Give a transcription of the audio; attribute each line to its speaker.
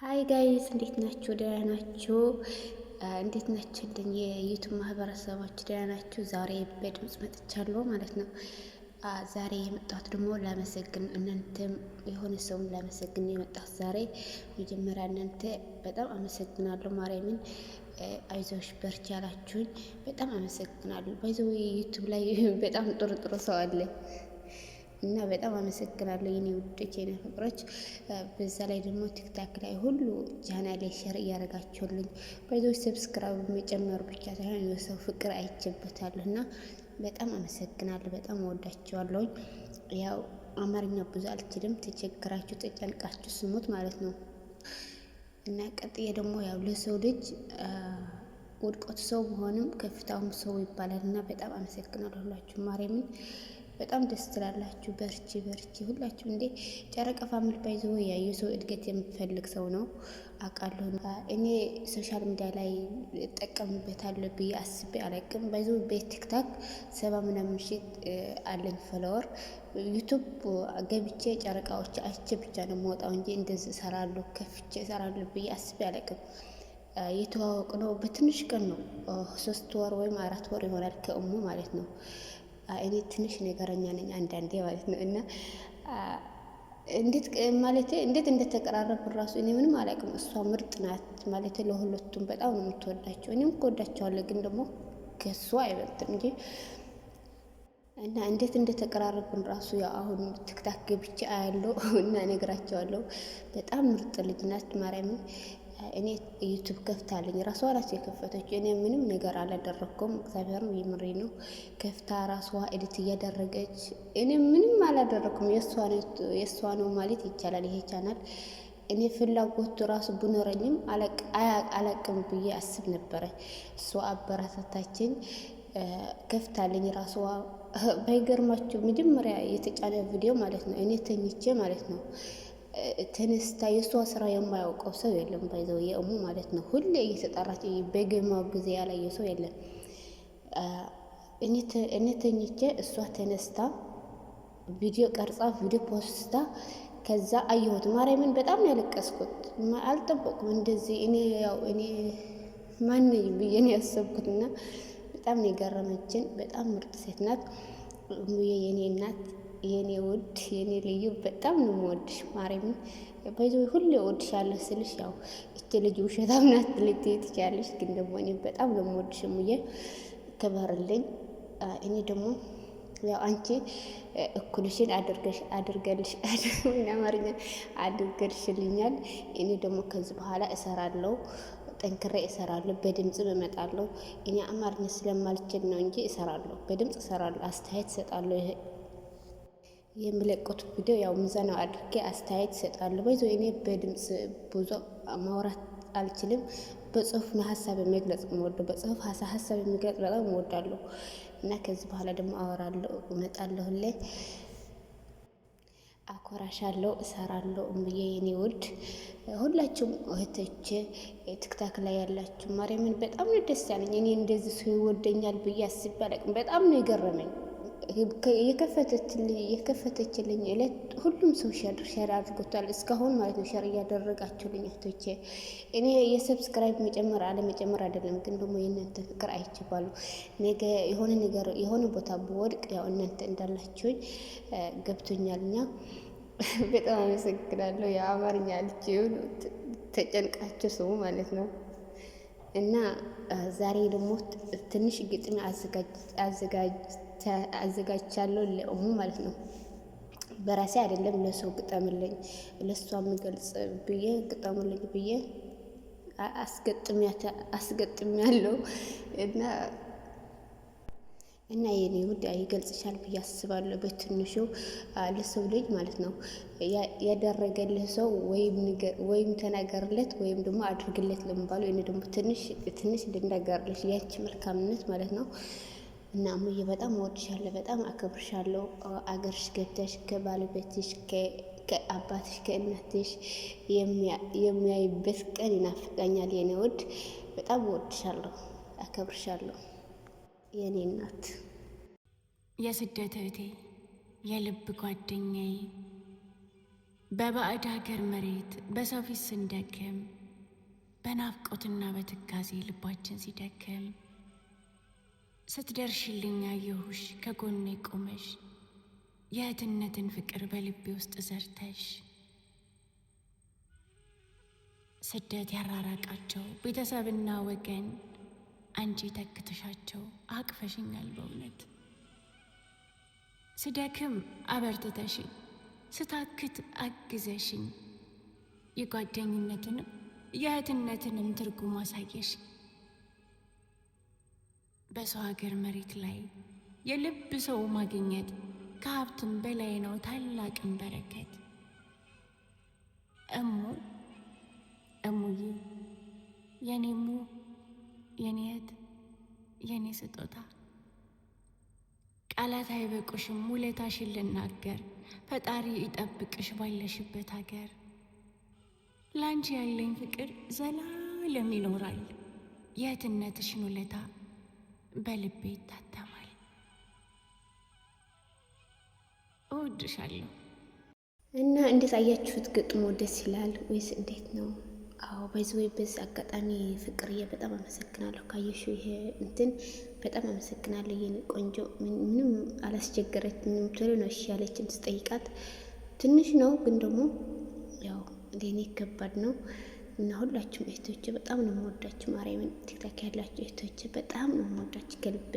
Speaker 1: ሀይ ጋይስ እንዴት ናችሁ? ደህና ናችሁ? እንዴት ናችሁ? እንደኛ የዩቱብ ማህበረሰቦች ደህና ናችሁ? ዛሬ በድምጽ መጥቻለሁ ማለት ነው። ዛሬ የመጣሁት ደግሞ ላመሰግን እናንተም የሆነ ሰውን ላመሰግን የመጣሁት ዛሬ። መጀመሪያ እናንተ በጣም አመሰግናለሁ። ማርያምን አይዞሽ በርቺ ያላችሁኝ በጣም አመሰግናለሁ። ባይዘው ዩቱብ ላይ በጣም ጥሩ ሰው አለ እና በጣም አመሰግናለሁ የኔ ውዶች የኔ ፍቅሮች። በዛ ላይ ደግሞ ቲክታክ ላይ ሁሉ ቻናሌ ሼር እያደረጋችሁልኝ ባይዞች ሰብስክራይብ መጨመር ብቻ ሳይሆን የሰው ፍቅር አይቼበታለሁ እና በጣም አመሰግናለሁ። በጣም እወዳችኋለሁ። ያው አማርኛ ብዙ አልችልም፣ ተቸግራችሁ ተጨንቃችሁ ስሙት ማለት ነው። እና ቀጥዬ ደግሞ ያው ለሰው ልጅ ውድቀቱ ሰው ቢሆንም ከፍታውም ሰው ይባላል እና በጣም አመሰግናለሁ ሁላችሁም ማርያምን በጣም ደስ ትላላችሁ። በርቺ በርቺ ሁላችሁ። እንዴ ጨረቃ ፋሚሊ ባይዘው የሰው እድገት የምፈልግ ሰው ነው አውቃለሁ። እኔ ሶሻል ሚዲያ ላይ እጠቀምበታለሁ ብዬ አስቤ አላውቅም። ባይዘው በቲክታክ 70 ምናምን ሺህ አለኝ ፎሎወር። ዩቱብ ገብቼ ጨረቃዎች አይቼ ብቻ ነው የምወጣው እንጂ እንደዚህ እሰራለሁ ከፍቼ እሰራለሁ ብዬ አስቤ አላውቅም። የተዋወቅ ነው በትንሽ ቀን ነው 3 ወር ወይም 4 ወር ይሆናል ከእሙ ማለት ነው። እኔ ትንሽ ነገረኛ ነኝ አንዳንዴ ማለት ነው። እና እንዴት እንደተቀራረብ ራሱ እኔ ምንም አላውቅም። እሷ ምርጥ ናት ማለት ለሁለቱም በጣም ነው የምትወዳቸው። እኔም እወዳቸዋለሁ ግን ደግሞ ከሷ አይበልጥም እንጂ እና እንዴት እንደተቀራረብን ራሱ ያው አሁን ቲክታክ ገብቼ አያለሁ እና እነግራቸዋለሁ። በጣም ምርጥ ልጅ ናት ማርያምን። እኔ ዩቱብ ከፍታለኝ ራሷ የከፈተችው እኔ ምንም ነገር አላደረኩም። እግዚአብሔርም ይምሬ ነው ከፍታ ራሷ ኤዲት እያደረገች እኔ ምንም አላደረኩም። የእሷ ነው ማለት ይቻላል ይሄ ቻናል። እኔ ፍላጎቱ ራሱ ብኖረኝም አላቅም ብዬ አስብ ነበረ። እሷ አበረታታችኝ ከፍታለኝ ራሷ። ባይገርማችሁ መጀመሪያ የተጫነ ቪዲዮ ማለት ነው እኔ ተኝቼ ማለት ነው ተነስታ የእሷ ስራ የማያውቀው ሰው የለም። ባይዘው የእሙ ማለት ነው ሁሌ እየተጠራች በገማው ጊዜ ያላየ ሰው የለም። እኔ ተኝቼ እሷ ተነስታ ቪዲዮ ቀርጻ ቪዲዮ ፖስታ ከዛ አየሁት። ማርያምን በጣም ያለቀስኩት አልጠበቁም እንደዚህ። እኔ ማነኝ ብዬ ነው ያሰብኩትና በጣም ነው የገረመችን። በጣም ምርጥ ሴት ናት እሙዬ የኔ እናት የኔ ውድ የኔ ልዩ በጣም ነው የምወድሽ ማርያምን። ባይዘው ሁሌ እወድሻለሁ ስልሽ ያው እቺ ልጅ ውሸታም ናት ልትይ ትችያለሽ፣ ግን ደግሞ እኔ በጣም ነው የምወድሽ እሙዬ ክበርልኝ። እኔ ደግሞ ያው አንቺ እኩልሽን አድርገልሽ ወይ አማርኛ አድርገልሽልኛል። እኔ ደግሞ ከዚህ በኋላ እሰራለሁ፣ ጠንክሬ እሰራለሁ፣ በድምጽ እመጣለሁ። እኔ አማርኛ ስለማልችል ነው እንጂ እሰራለሁ፣ በድምጽ እሰራለሁ፣ አስተያየት እሰጣለሁ። የምለቀቱ ቪዲዮ ያው ሚዛናዊ አድርጌ አስተያየት እሰጣለሁ። ባይዞ እኔ በድምጽ ብዙ ማውራት አልችልም። በጽሁፍ ሀሳብ መግለጽ እወዳለሁ። በጽሁፍ ሀሳብ መግለጽ በጣም እወዳለሁ እና ከዚህ በኋላ ደግሞ አወራለሁ፣ እመጣለሁ፣ ላይ አኮራሻለሁ፣ እሰራለሁ። እምዬ የኔ ውድ ሁላችሁም እህቶቼ ቲክታክ ላይ ያላችሁ ማርያምን በጣም ነው ደስ ያለኝ። እኔ እንደዚህ ሰው ይወደኛል ብዬ አስቤ አላውቅም። በጣም ነው የገረመኝ። የከፈተችልኝ እለት ሁሉም ሰው ሼር አድርጎታል እስካሁን ማለት ነው። ሼር እያደረጋችሁልኝ እህቶቼ። እኔ የሰብስክራይብ መጨመር አለመጨመር አይደለም፣ ግን ደግሞ የእናንተ ፍቅር አይችባሉ። ነገ የሆነ ነገር የሆነ ቦታ ብወድቅ ያው እናንተ እንዳላችሁኝ ገብቶኛልኛ። በጣም አመሰግናለሁ። የአማርኛ ልጅ ተጨንቃችሁ ስሙ ማለት ነው። እና ዛሬ ደግሞ ትንሽ ግጥም አዘጋጅቻለሁ ለእሙ ማለት ነው። በራሴ አይደለም ለሰው ግጠምልኝ ለሷ የሚገልጽ ብዬ ግጠሙልኝ ብዬ አስገጥሚያለሁ እና የኔ ውድ ይገልጽሻል ብዬ አስባለሁ። በትንሹ ለሰው ልጅ ማለት ነው ያደረገልህ ሰው ወይም ተናገርለት ወይም ደግሞ አድርግለት ለምባለው እኔ ደግሞ ትንሽ ልናገርልሽ ያቺ መልካምነት ማለት ነው። እና እሙዬ በጣም እወድሻለሁ፣ በጣም አከብርሻለሁ። አገርሽ ገብተሽ ከባለቤትሽ ከአባትሽ ከእናትሽ የሚያይበት ቀን ይናፍቀኛል የኔ ውድ። በጣም እወድሻለሁ፣ አከብርሻለሁ የኔ እናት።
Speaker 2: የስደት እህቴ የልብ ጓደኛዬ በባዕድ ሀገር መሬት በሰው ፊት ስንደክም በናፍቆትና በትካዜ ልባችን ሲደክም ስትደርሽልኝ አየሁሽ ከጎኔ ቆመሽ የእህትነትን ፍቅር በልቤ ውስጥ ዘርተሽ ስደት ያራራቃቸው ቤተሰብና ወገን አንቺ ተክተሻቸው አቅፈሽኛል በእውነት ስደክም አበርትተሽኝ ስታክት አግዘሽኝ የጓደኝነትንም የእህትነትንም ትርጉም አሳየሽ። በሰው ሀገር መሬት ላይ የልብ ሰው ማግኘት ከሀብትም በላይ ነው ታላቅን በረከት። እሙዬ የኔሙ የኔ እህት የኔ ስጦታ ቃላት አይበቁሽም ውለታሽን ልናገር። ፈጣሪ ይጠብቅሽ ባለሽበት ሀገር። ላንቺ ያለኝ ፍቅር ዘላለም ይኖራል። የእህትነትሽን ውለታ በልቤ ይታተማል። እወድሻለሁ።
Speaker 1: እና እንዴት አያችሁት? ግጥሙ ደስ ይላል ወይስ እንዴት ነው? አዎ በዚህ አጋጣሚ ፍቅርዬ በጣም አመሰግናለሁ። ካየሽው ይሄ እንትን በጣም አመሰግናለሁ የኔ ቆንጆ። ምንም አላስቸገረችኝም። ቶሎ ነው እሺ ያለችን። ስጠይቃት ትንሽ ነው ግን ደግሞ ያው ለኔ ከባድ ነው። እና ሁላችሁም እህቶቼ በጣም ነው የምወዳችሁ። ማርያምን ቲክታክ ያላችሁ እህቶቼ በጣም ነው የምወዳችሁ ከልብ